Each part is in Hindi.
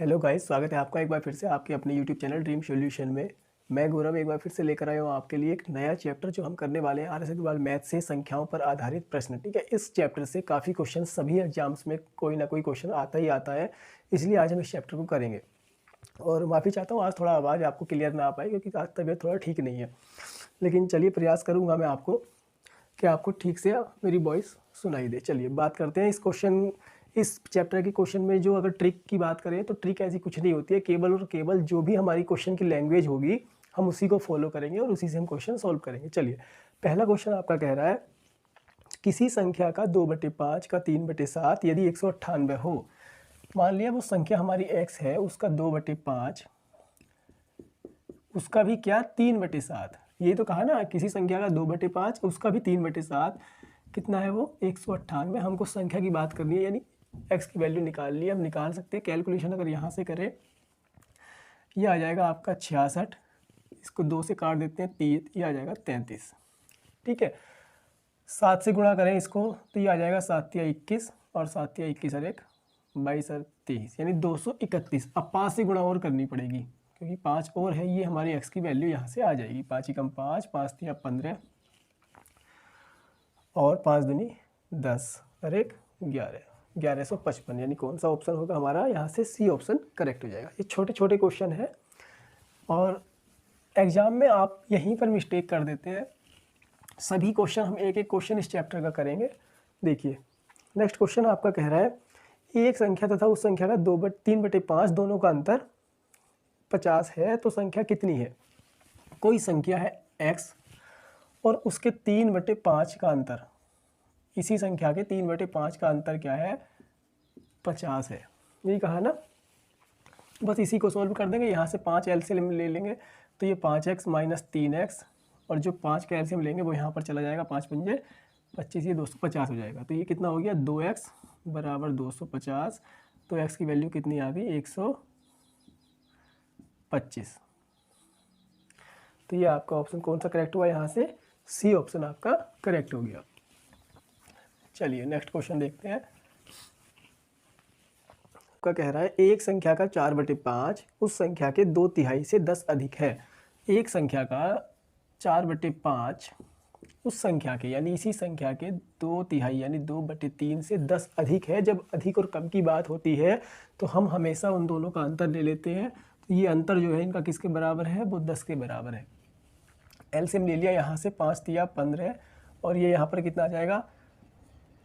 हेलो गाइस, स्वागत है आपका एक बार फिर से आपके अपने यूट्यूब चैनल ड्रीम सॉल्यूशन में। मैं गौरव एक बार फिर से लेकर आया हूँ आपके लिए एक नया चैप्टर जो हम करने वाले हैं आरएस अग्रवाल मैथ से संख्याओं पर आधारित प्रश्न। ठीक है, इस चैप्टर से काफ़ी क्वेश्चन सभी एग्जाम्स में कोई ना कोई क्वेश्चन आता ही आता है, इसलिए आज हम इस चैप्टर को करेंगे। और माफ़ी चाहता हूँ आज थोड़ा आवाज़ आपको क्लियर ना आ पाए क्योंकि आज तबीयत थोड़ा ठीक नहीं है, लेकिन चलिए प्रयास करूँगा मैं आपको कि आपको ठीक से मेरी वॉइस सुनाई दे। चलिए बात करते हैं इस चैप्टर के क्वेश्चन में। जो अगर ट्रिक की बात करें तो ट्रिक ऐसी कुछ नहीं होती है, केवल और केवल जो भी हमारी क्वेश्चन की लैंग्वेज होगी हम उसी को फॉलो करेंगे और उसी से हम क्वेश्चन सॉल्व करेंगे। चलिए पहला क्वेश्चन आपका कह रहा है किसी संख्या का 2/5 का 3/7 यदि 198 हो। मान लिया वो संख्या हमारी x है, उसका 2/5 उसका भी क्या 3/7। ये तो कहा ना किसी संख्या का 2/5 उसका भी 3/7 कितना है वो 198। हमको संख्या की बात करनी है, यानी x की वैल्यू निकाल ली। हम निकाल सकते हैं कैलकुलेशन अगर यहाँ से करें, ये आ जाएगा आपका 66, इसको 2 से काट देते हैं 3, ये आ जाएगा 33। ठीक है, 7 से गुणा करें इसको तो ये आ जाएगा 7 या 21 और 7 या 21 और 1 22 और 23 यानी 231। अब 5 से गुणा और करनी पड़ेगी क्योंकि 5 और है, ये हमारी x की वैल्यू यहाँ से आ जाएगी। 5 ही कम 5, 5 3 15 और 5 दूनी 10 और 1 11, 1155। यानी कौन सा ऑप्शन होगा हमारा, यहाँ से सी ऑप्शन करेक्ट हो जाएगा। ये छोटे छोटे क्वेश्चन है और एग्ज़ाम में आप यहीं पर मिस्टेक कर देते हैं। सभी क्वेश्चन हम एक एक क्वेश्चन इस चैप्टर का करेंगे। देखिए नेक्स्ट क्वेश्चन आपका कह रहा है एक संख्या तथा उस संख्या का 3/5 दोनों का अंतर 50 है तो संख्या कितनी है। कोई संख्या है x और उसके 3/5 का अंतर, इसी संख्या के 3/5 का अंतर क्या है 50 है। यही कहा ना, बस इसी को सॉल्व कर देंगे। यहाँ से 5 एलसीएम ले लेंगे तो ये 5x - 3x और जो 5 का एलसीएम लेंगे वो यहाँ पर चला जाएगा, 5 पंजे 25, ये 250 हो जाएगा। तो ये कितना हो गया 2x बराबर 250। तो x की वैल्यू कितनी आ गई 125। तो ये आपका ऑप्शन कौन सा करेक्ट हुआ, यहाँ से सी ऑप्शन आपका करेक्ट हो गया। चलिए नेक्स्ट क्वेश्चन देखते हैं। का कह रहा है एक संख्या का 4/5 उस संख्या के 2/3 से 10 अधिक है। एक संख्या का 4/5 उस संख्या के यानी इसी संख्या के 2/3 यानी 2/3 से 10 अधिक है। जब अधिक और कम की बात होती है तो हम हमेशा उन दोनों का अंतर ले लेते हैं। तो ये अंतर जो है इनका किसके बराबर है, वो 10 के बराबर है। एलसीएम ले लिया यहाँ से, 5 तिया 15 और ये यहाँ पर कितना आ जाएगा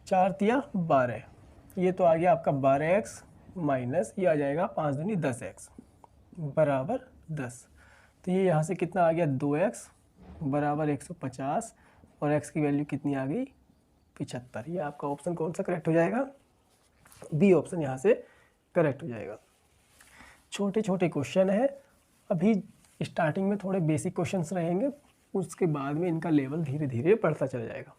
4 तिया 12। ये तो आ गया आपका 12x माइनस ये आ जाएगा 5 दूनी 10x बराबर 10। तो ये यहाँ से कितना आ गया 2x बराबर 150 और x की वैल्यू कितनी आ गई 75। ये आपका ऑप्शन कौन सा करेक्ट हो जाएगा, बी ऑप्शन यहाँ से करेक्ट हो जाएगा। छोटे छोटे क्वेश्चन है, अभी स्टार्टिंग में थोड़े बेसिक क्वेश्चंस रहेंगे, उसके बाद में इनका लेवल धीरे धीरे बढ़ता चला जाएगा।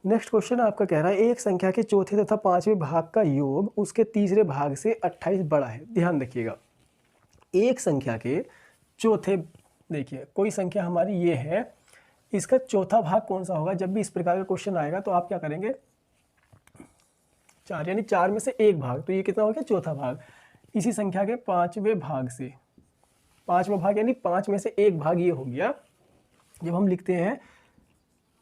नेक्स्ट क्वेश्चन आपका कह रहा है एक संख्या के चौथे तथा 5वें भाग का योग उसके तीसरे भाग से 28 बड़ा है। ध्यान रखिएगा, एक संख्या के चौथे, देखिए कोई संख्या हमारी ये है, इसका चौथा भाग कौन सा होगा। जब भी इस प्रकार का क्वेश्चन आएगा तो आप क्या करेंगे 4 यानी 4 में से एक भाग, तो ये कितना हो गया चौथा भाग। इसी संख्या के 5वें भाग से 5वां भाग यानी 5 में से एक भाग ये हो गया। जब हम लिखते हैं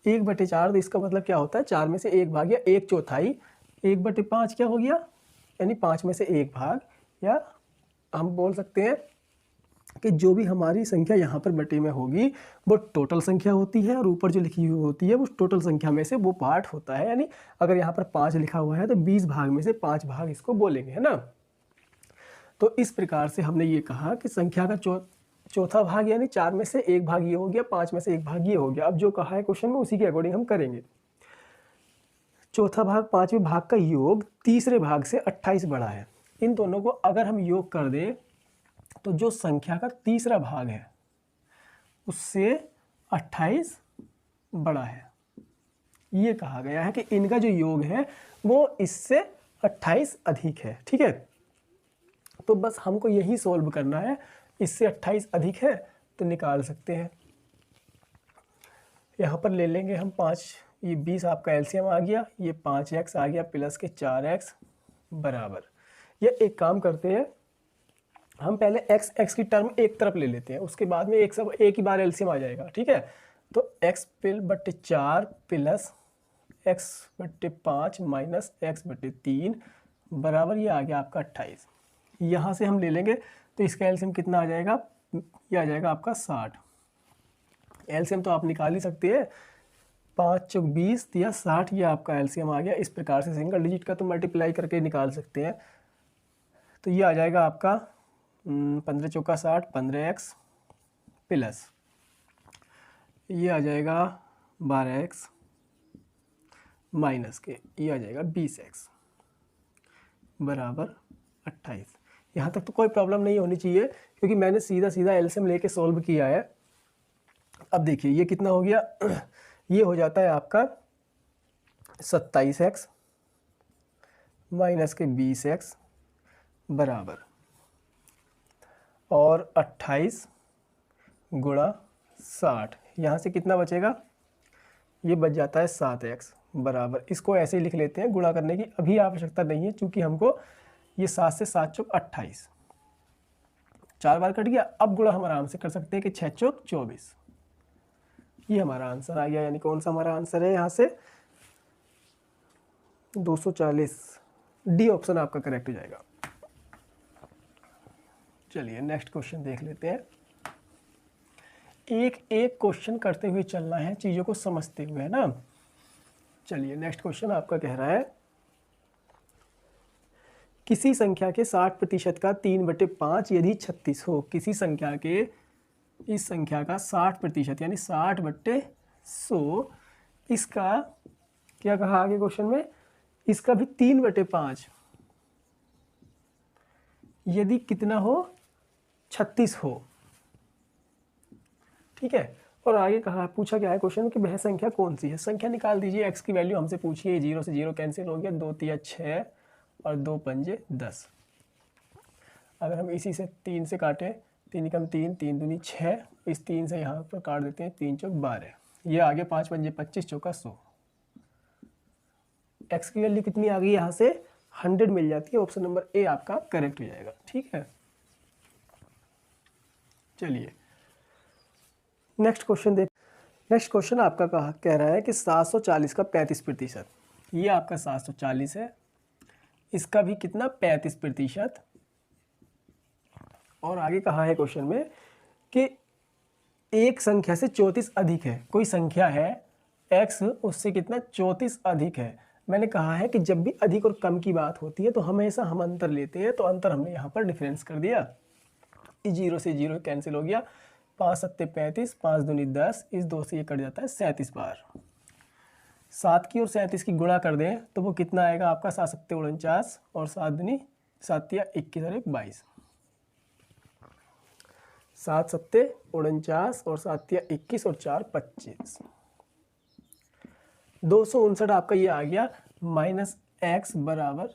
1/4 तो इसका मतलब क्या होता है 4 में से एक भाग या 1/4। 1/5 क्या हो गया यानी 5 में से एक भाग, या हम बोल सकते हैं कि जो भी हमारी संख्या यहाँ पर बटे में होगी वो टोटल संख्या होती है और ऊपर जो लिखी हुई होती है वो टोटल संख्या में से वो पार्ट होता है। यानी अगर यहाँ पर 5 लिखा हुआ है तो 20 भाग में से 5 भाग इसको बोलेंगे, है ना। तो इस प्रकार से हमने ये कहा कि संख्या का चौथा भाग यानी 4 में से एक भाग ये हो गया, 5 में से एक भाग ये हो गया। अब जो कहा है क्वेश्चन में उसी के अकॉर्डिंग हम करेंगे। चौथा भाग 5वें भाग का योग तीसरे भाग से 28 बड़ा है। इन दोनों को अगर हम योग कर दें तो जो संख्या का तीसरा भाग है उससे 28 बड़ा है। ये कहा गया है कि इनका जो योग है वो इससे 28 अधिक है। ठीक है, तो बस हमको यही सॉल्व करना है। इससे 28 अधिक है तो निकाल सकते हैं। यहाँ पर ले लेंगे हम 5, ये 20 आपका एलसीएम आ गया, ये 5x आ गया प्लस के 4x बराबर या एक काम करते हैं, हम पहले x की टर्म एक तरफ ले लेते हैं, उसके बाद में एक ही बार एलसीएम आ जाएगा, ठीक है। तो x/4 plus x/5 minus x/3 बराबर ये आ गया आपका 28। यहाँ से हम ले लेंगे तो इसका एलसीएम कितना आ जाएगा, ये आ जाएगा आपका 60। एलसीएम तो आप निकाल ही सकते हैं, 5 चौक 20 या 60, ये आपका एलसीएम आ गया। इस प्रकार से सिंगल डिजिट का तो मल्टीप्लाई करके निकाल सकते हैं। तो ये आ जाएगा आपका 15 चौका 60, 15x प्लस ये आ जाएगा 12x माइनस के ये आ जाएगा 20x बराबर 28। यहाँ तक तो कोई प्रॉब्लम नहीं होनी चाहिए क्योंकि मैंने सीधा सीधा एलसीएम लेके सॉल्व किया है। अब देखिए ये कितना हो गया, ये हो जाता है आपका 27x माइनस के 20x बराबर और 28 गुणा 60, यहाँ से कितना बचेगा, ये बच जाता है 7x बराबर। इसको ऐसे ही लिख लेते हैं, गुणा करने की अभी आवश्यकता नहीं है क्योंकि हमको ये 7 से 7 चौक 28, 4 बार कट गया। अब गुणा हम आराम से कर सकते हैं कि 6 चौक 24, ये हमारा आंसर आ गया। यानी कौन सा हमारा आंसर है यहाँ से 240, डी ऑप्शन आपका करेक्ट हो जाएगा। चलिए नेक्स्ट क्वेश्चन देख लेते हैं। एक एक क्वेश्चन करते हुए चलना है, चीज़ों को समझते हुए, है ना। चलिए नेक्स्ट क्वेश्चन आपका कह रहा है किसी संख्या के 60% का 3/5 यदि 36 हो। किसी संख्या के, इस संख्या का 60% यानी 60/100, इसका क्या कहा आगे क्वेश्चन में, इसका भी 3/5 यदि कितना हो, 36 हो, ठीक है। और आगे कहा, पूछा क्या है क्वेश्चन कि वह संख्या कौन सी है। संख्या निकाल दीजिए, x की वैल्यू हमसे पूछिए, 0 से 0 कैंसिल हो गया, 2 तिया 6 और 2 पंजे 10। अगर हम इसी से 3 से काटें, 3 कम 3, 3 दूनी 6, इस 3 से यहाँ पर काट देते हैं, 3 चौक 12, ये आगे 5 पंजे 25 चौका 100। x की वैल्यू कितनी आ गई, यहाँ से 100 मिल जाती है। ऑप्शन नंबर ए आपका करेक्ट हो जाएगा, ठीक है। चलिए नेक्स्ट क्वेश्चन देख। नेक्स्ट क्वेश्चन आपका कह रहा है कि 740 का 35%, ये आपका 740 है, इसका भी कितना 35%। और आगे कहा है क्वेश्चन में कि एक संख्या से 34 अधिक है। कोई संख्या है x, उससे कितना 34 अधिक है। मैंने कहा है कि जब भी अधिक और कम की बात होती है तो हमेशा हम अंतर लेते हैं, तो अंतर हमने यहाँ पर डिफरेंस कर दिया। 0 से 0 कैंसिल हो गया, 5 सत्ते 35, 5 दूनी 10, इस 2 से ये कट जाता है 37 बार। 7 की और 37 की गुणा कर दें तो वो कितना आएगा आपका, 7 सत्ते 49 और 7 दूनी 7 या 21 और 1 22, 7 सत्ते 49 और 7 या 21 और 4 25, 259 आपका ये आ गया माइनस x बराबर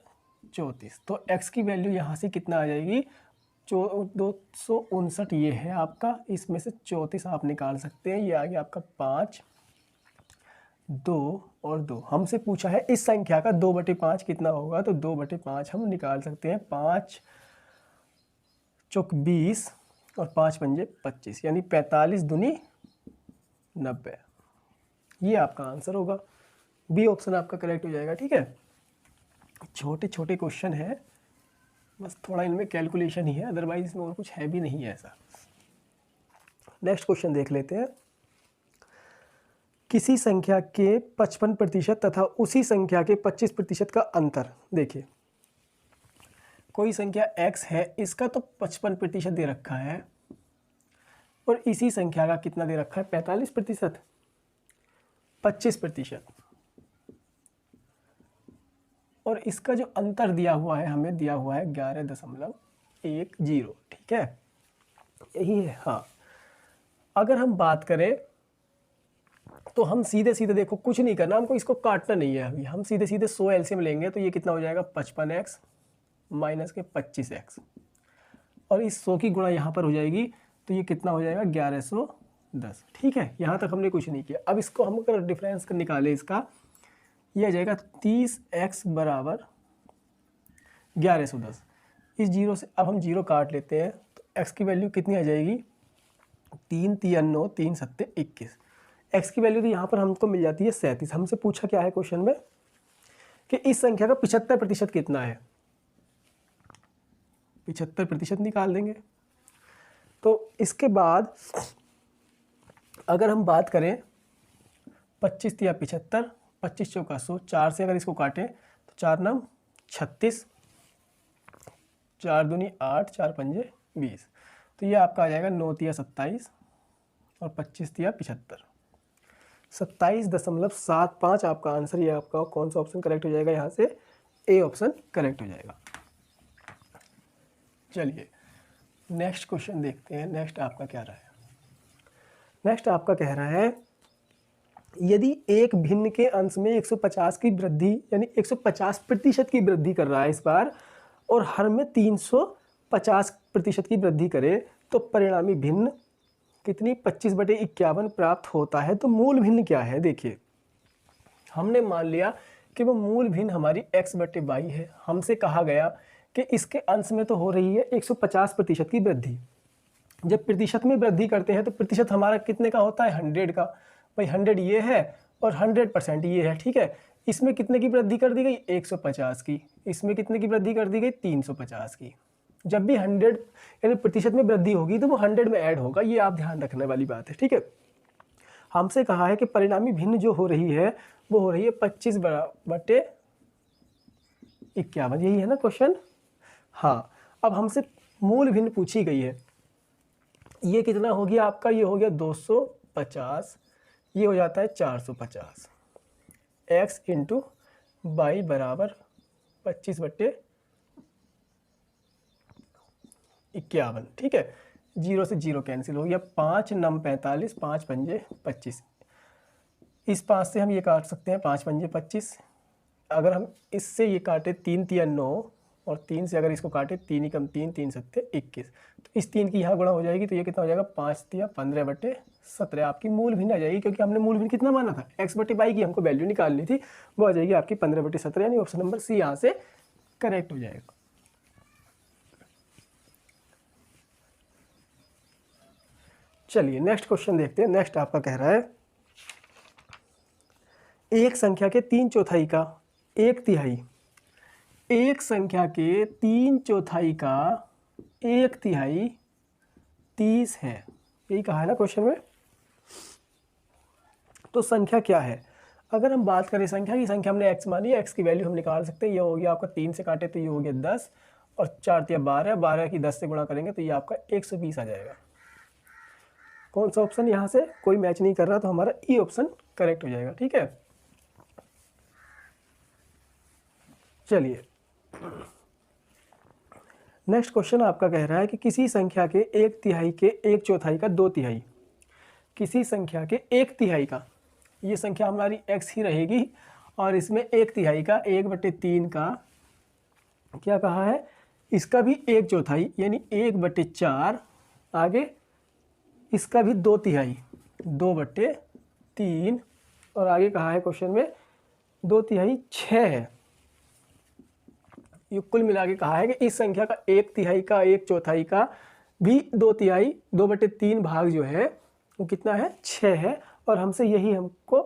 34। तो x की वैल्यू यहाँ से कितना आ जाएगी, 259 ये है आपका, इसमें से 34 आप निकाल सकते हैं, ये आ गया आपका 5, 2 और 2। हमसे पूछा है इस संख्या का 2/5 कितना होगा, तो 2/5 हम निकाल सकते हैं, 5 चौक 20 और 5 पंजे 25, यानी 45 दूनी 90, ये आपका आंसर होगा। बी ऑप्शन आपका करेक्ट हो जाएगा, ठीक है। छोटे छोटे क्वेश्चन है, बस थोड़ा इनमें कैलकुलेशन ही है, अदरवाइज इसमें और कुछ है भी नहीं है ऐसा। नेक्स्ट क्वेश्चन देख लेते हैं। किसी संख्या के 55% तथा उसी संख्या के 25% का अंतर। देखिए कोई संख्या x है, इसका तो 55% दे रखा है, और इसी संख्या का कितना दे रखा है, 45%, 25%, और इसका जो अंतर दिया हुआ है, हमें दिया हुआ है 11.10, ठीक है, यही है। हाँ, अगर हम बात करें तो हम सीधे सीधे, देखो कुछ नहीं करना, हमको इसको काटना नहीं है अभी, हम सीधे सीधे 100 एलसीएम लेंगे, तो ये कितना हो जाएगा, 55x माइनस के 25x, और इस 100 की गुणा यहाँ पर हो जाएगी, तो ये कितना हो जाएगा, 1110, ठीक है। यहाँ तक हमने कुछ नहीं किया। अब इसको हम अगर डिफरेंस निकालें इसका, ये आ जाएगा 30x बराबर 1110। इस जीरो से अब हम जीरो काट लेते हैं तो x की वैल्यू कितनी आ जाएगी, 3 3 9 3 7 21। x की वैल्यू तो यहाँ पर हमको मिल जाती है 37। हमसे पूछा क्या है क्वेश्चन में कि इस संख्या का 75% कितना है, 75% निकाल देंगे। तो इसके बाद अगर हम बात करें 25 या 75, 25 चौका 100, 4 से अगर इसको काटें तो 4 9 36, 4 दूनी 8, 4 पंजे 20। तो ये आपका आ जाएगा 9 तिया 27 और 25 तिया 75, 27.75 आपका आंसर। ये आपका कौन सा ऑप्शन करेक्ट हो जाएगा, यहाँ से ए ऑप्शन करेक्ट हो जाएगा। चलिए नेक्स्ट क्वेश्चन देखते हैं। नेक्स्ट आपका क्या रहा है, नेक्स्ट आपका कह रहा है यदि एक भिन्न के अंश में 150 की वृद्धि यानी 150% की वृद्धि कर रहा है इस बार, और हर में 350% की वृद्धि करे तो परिणामी भिन्न कितनी 25/51 प्राप्त होता है। तो मूल भिन्न क्या है, देखिए हमने मान लिया कि वो मूल भिन्न हमारी x/y है। हमसे कहा गया कि इसके अंश में तो हो रही है 150% की वृद्धि। जब प्रतिशत में वृद्धि करते हैं तो प्रतिशत हमारा कितने का होता है, 100 का। भाई 100 ये है और 100% ये है, ठीक है। इसमें कितने की वृद्धि कर दी गई, 150 की। इसमें कितने की वृद्धि कर दी गई, 350 की। जब भी 100 यानी प्रतिशत में वृद्धि होगी तो वो 100 में ऐड होगा, ये आप ध्यान रखने वाली बात है, ठीक है। हमसे कहा है कि परिणामी भिन्न जो हो रही है वो हो रही है 25/51, यही है ना क्वेश्चन। हाँ, अब हमसे मूल भिन्न पूछी गई है। ये कितना हो गया आपका, ये हो गया 250, ये हो जाता है 450। x इंटू वाई बराबर 25/51, ठीक है। जीरो से जीरो कैंसिल हो गया, 5 9 45, 5 पंजे 25। इस 5 से हम ये काट सकते हैं, 5 पंजे 25। अगर हम इससे ये काटे 3 तिया 9 और 3 से अगर इसको काटे 3 ही कम 3, 3 7 21। तो इस 3 की यहाँ गुणा हो जाएगी तो ये कितना हो जाएगा, 5 तिया 15/17 आपकी मूल भिन्न आ जाएगी। क्योंकि हमने मूल भिन्न कितना माना था, x/y की हमको वैल्यू निकालनी थी, वो आ जाएगी आपकी 15/17, यानी ऑप्शन नंबर सी यहाँ से करेक्ट हो जाएगा। चलिए नेक्स्ट क्वेश्चन देखते हैं। नेक्स्ट आपका कह रहा है एक संख्या के 3/4 का 1/3, एक संख्या के 3/4 का 1/3 30 है, यही कहा है ना क्वेश्चन में। तो संख्या क्या है, अगर हम बात करें संख्या की, संख्या हमने x मानी है, x की वैल्यू हम निकाल सकते हैं। ये हो गया आपका 3 से काटे तो ये हो गया 10 और 4 तिया 12, 12 की 10 से गुणा करेंगे तो ये आपका 120 आ जाएगा। कौन सा ऑप्शन यहाँ से कोई मैच नहीं कर रहा, तो हमारा ई ऑप्शन करेक्ट हो जाएगा, ठीक है। चलिए नेक्स्ट क्वेश्चन आपका कह रहा है कि किसी संख्या के 1/3 के 1/4 का 2/3, किसी संख्या के 1/3 का, ये संख्या हमारी x ही रहेगी, और इसमें 1/3 का 1/3 का क्या कहा है, इसका भी 1/4 यानी 1/4, आगे इसका भी 2/3, 2/3, और आगे कहा है क्वेश्चन में 2/3 6 है। ये कुल मिला के कहा है कि इस संख्या का 1/3 का 1/4 का भी 2/3, 2/3 भाग जो है वो कितना है, 6 है। और हमसे यही हमको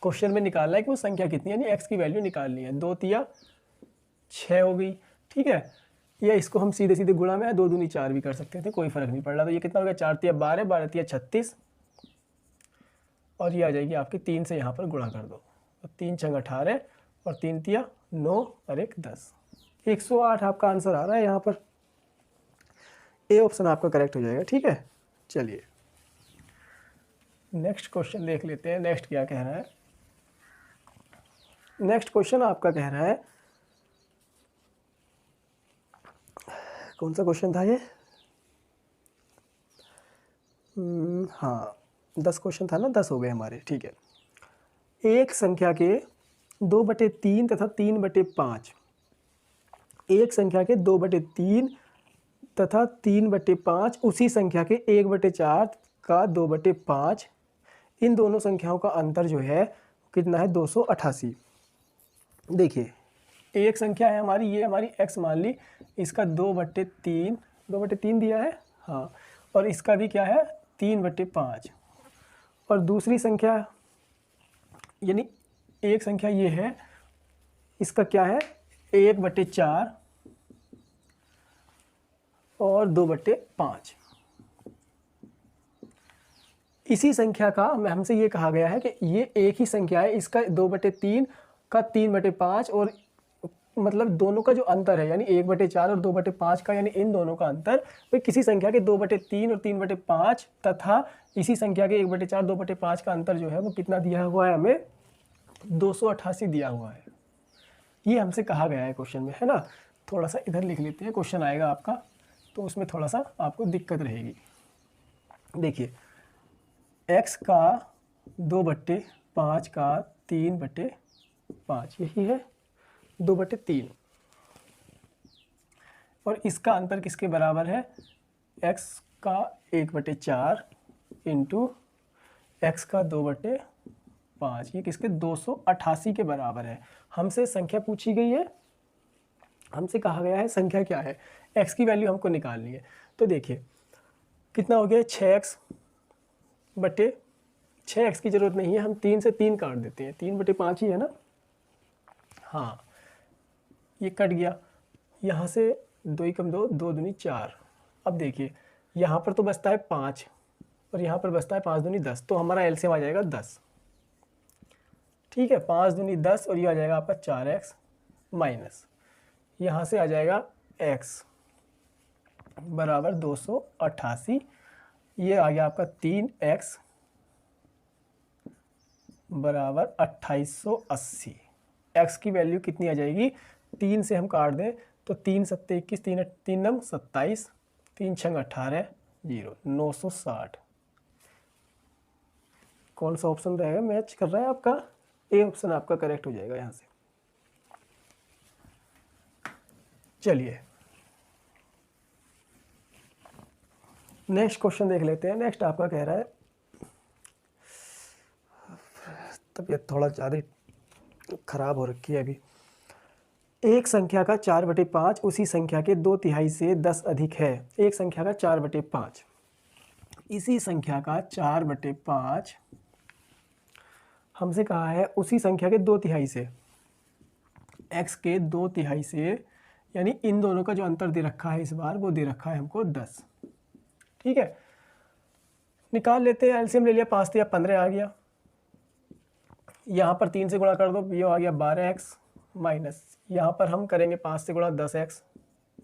क्वेश्चन में निकालना है कि वो संख्या कितनी है, यानी x की वैल्यू निकालनी है। 2 6 हो गई, ठीक है। या इसको हम सीधे सीधे गुणा में 2 दूनी 4 भी कर सकते थे, कोई फर्क नहीं पड़ रहा। तो ये कितना हो गया, 4 तिया 12, 12 तिया 36, और ये आ जाएगी आपकी 3 से यहाँ पर गुणा कर दो तो 3 छंग 18 और 3 तिया 9 और 1 10, 108 आपका आंसर आ रहा है यहाँ पर। ए ऑप्शन आपका करेक्ट हो जाएगा, ठीक है। चलिए नेक्स्ट क्वेश्चन देख लेते हैं। नेक्स्ट क्या कह रहा है, नेक्स्ट क्वेश्चन आपका कह रहा है, कौन सा क्वेश्चन था ये, हाँ 10 क्वेश्चन था ना, 10 हो गए हमारे, ठीक है। एक संख्या के 2/3 तथा 3/5, एक संख्या के 2/3 तथा 3/5 उसी संख्या के 1/4 का 2/5, इन दोनों संख्याओं का अंतर जो है कितना है, 288। देखिए एक संख्या है हमारी, ये हमारी x मान ली, इसका 2/3 दिया है, हाँ, और इसका भी क्या है 3/5। और दूसरी संख्या यानी एक संख्या ये है, इसका क्या है 1/4 और 2/5। इसी संख्या का हमसे ये कहा गया है कि ये एक ही संख्या है, इसका 2/3 का 3/5 और मतलब दोनों का जो अंतर है यानी 1/4 और 2/5 का, यानी इन दोनों का अंतर भाई किसी संख्या के 2/3 और 3/5 तथा इसी संख्या के 1/4 2/5 का अंतर जो है वो कितना दिया हुआ है हमें 288 दिया हुआ है। ये हमसे कहा गया है क्वेश्चन में, है ना। थोड़ा सा इधर लिख लेते हैं, क्वेश्चन आएगा आपका तो उसमें थोड़ा सा आपको दिक्कत रहेगी। देखिए x का 2/5 का 3/5 यही है 2/3, और इसका अंतर किसके बराबर है x का 1/4 इंटू x का 2/5, ये किसके 288 के बराबर है। हमसे संख्या पूछी गई है, हमसे कहा गया है संख्या क्या है, x की वैल्यू हमको निकालनी है। तो देखिए कितना हो गया 6x की ज़रूरत नहीं है, हम 3 से 3 काट देते हैं, 3/5 ही है ना, हाँ ये कट गया, यहाँ से 2 × 2 2 दूनी 4। अब देखिए यहाँ पर तो बचता है 5 और यहाँ पर बचता है 5 दूनी 10, तो हमारा एलसीएम आ जाएगा 10। ठीक है, 5 दूनी 10 और ये आ जाएगा आपका 4x माइनस यहाँ से आ जाएगा x बराबर 288, ये आ गया आपका 3x बराबर 2880। x की वैल्यू कितनी आ जाएगी, 3 से हम काट दें तो 3 7 21, 3 9 27, 3 6 18 0 960। कौन सा ऑप्शन रहेगा मैच कर रहा है आपका, ए ऑप्शन आपका करेक्ट हो जाएगा यहाँ से। चलिए नेक्स्ट क्वेश्चन देख लेते हैं। नेक्स्ट आपका कह रहा है, तबीयत थोड़ा ज़्यादा खराब हो रखी है अभी। एक संख्या का 4/5 उसी संख्या के 2/3 से 10 अधिक है। एक संख्या का 4/5, इसी संख्या का 4/5 हमसे कहा है उसी संख्या के 2/3 से, x के 2/3 से, यानी इन दोनों का जो अंतर दे रखा है इस बार वो दे रखा है हमको 10। ठीक है, निकाल लेते हैं, एलसीएम ले लिया, 5 या 15 आ गया, यहाँ पर 3 से गुणा कर दो, ये आ गया 12x माइनस यहाँ पर हम करेंगे 5 से गुणा 10x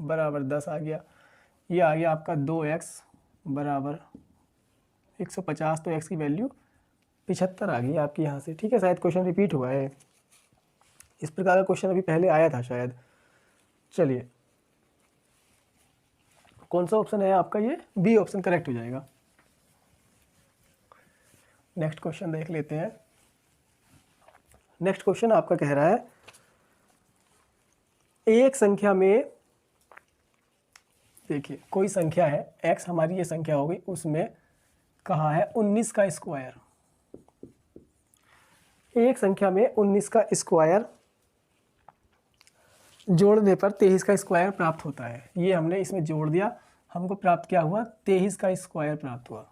बराबर 10 आ गया, ये आ गया आपका 2x बराबर 150, तो x की वैल्यू 75 आ गई आपकी यहाँ से। ठीक है, शायद क्वेश्चन रिपीट हुआ है, इस प्रकार का क्वेश्चन अभी पहले आया था शायद। चलिए कौन सा ऑप्शन है आपका, ये बी ऑप्शन करेक्ट हो जाएगा। नेक्स्ट क्वेश्चन देख लेते हैं। नेक्स्ट क्वेश्चन आपका कह रहा है, एक संख्या में, देखिए कोई संख्या है x, हमारी ये संख्या हो गई, उसमें कहा है 19 का स्क्वायर। एक संख्या में 19 का स्क्वायर जोड़ने पर 23 का स्क्वायर प्राप्त होता है। ये हमने इसमें जोड़ दिया, हमको प्राप्त क्या हुआ 23 का स्क्वायर प्राप्त हुआ।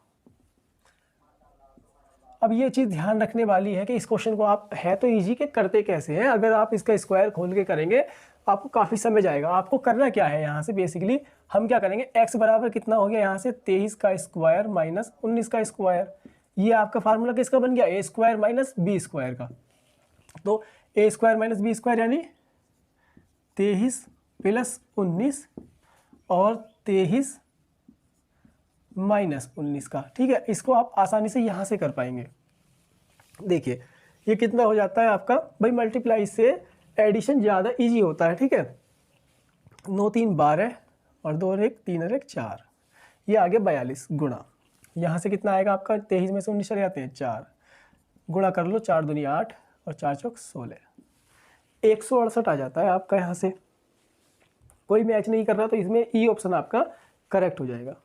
अब ये चीज़ ध्यान रखने वाली है कि इस क्वेश्चन को आप, है तो इजी के करते कैसे हैं, अगर आप इसका स्क्वायर खोल के करेंगे आपको काफ़ी समय जाएगा। आपको करना क्या है, यहाँ से बेसिकली हम क्या करेंगे, x बराबर कितना हो गया यहाँ से 23 का स्क्वायर माइनस 19 का स्क्वायर, ये आपका फार्मूला किसका बन गया, ए स्क्वायर माइनस बी स्क्वायर का। तो ए स्क्वायर माइनस बी स्क्वायर यानी 23 प्लस 19 और 23 माइनस 19 का। ठीक है, इसको आप आसानी से यहाँ से कर पाएंगे। देखिए ये कितना हो जाता है आपका, भाई मल्टीप्लाई से एडिशन ज़्यादा इजी होता है। ठीक है, 9 3 12 और 2 और 1 3 और 1 4, ये आ गया 42 गुणा, यहाँ से कितना आएगा आपका 23 में से 19 चले जाते हैं 4, गुणा कर लो 4 दूनी 8 और 4 चौक 16, 168 आ जाता है आपका। यहाँ से कोई मैच नहीं कर रहा तो इसमें ई ऑप्शन आपका करेक्ट हो जाएगा,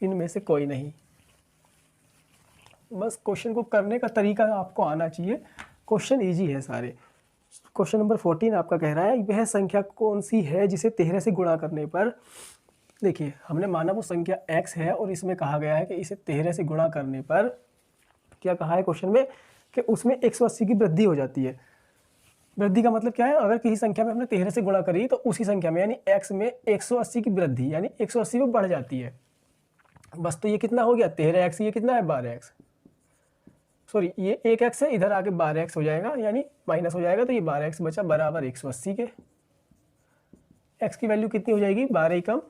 इनमें से कोई नहीं। बस क्वेश्चन को करने का तरीका आपको आना चाहिए, क्वेश्चन इजी है सारे। क्वेश्चन नंबर 14 आपका कह रहा है वह संख्या कौन सी है जिसे 13 से गुणा करने पर, देखिए हमने माना वो संख्या x है और इसमें कहा गया है कि इसे 13 से गुणा करने पर क्या कहा है क्वेश्चन में कि उसमें 180 की वृद्धि हो जाती है। वृद्धि का मतलब क्या है, अगर किसी संख्या में हमने 13 से गुणा करी तो उसी संख्या में यानी x में 180 की वृद्धि यानी 180 वो बढ़ जाती है। बस तो ये कितना हो गया 13x, ये कितना है 12x, सॉरी ये 1x है, इधर आके 12x हो जाएगा यानी माइनस हो जाएगा, तो ये 12x बचा बराबर 180 के। x की वैल्यू कितनी हो जाएगी 12 ही कम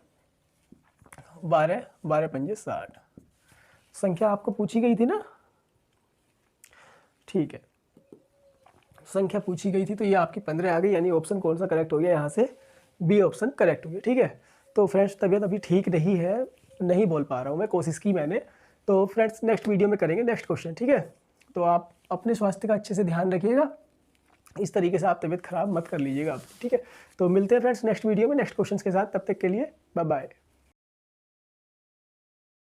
12, 12 पंजे 60। संख्या आपको पूछी गई थी ना, ठीक है संख्या पूछी गई थी तो ये आपकी 15 आ गई, यानी ऑप्शन कौन सा करेक्ट हो गया यहाँ से, बी ऑप्शन करेक्ट हो गया। ठीक है, तो फ्रेंड्स तबीयत अभी ठीक नहीं है, नहीं बोल पा रहा हूँ मैं, कोशिश की मैंने। तो फ्रेंड्स नेक्स्ट वीडियो में करेंगे नेक्स्ट क्वेश्चन। ठीक है, तो आप अपने स्वास्थ्य का अच्छे से ध्यान रखिएगा, इस तरीके से आप तबीयत खराब मत कर लीजिएगा। ठीक है, तो मिलते हैं फ्रेंड्स नेक्स्ट वीडियो में नेक्स्ट क्वेश्चन के साथ, तब तक के लिए बाय बाय।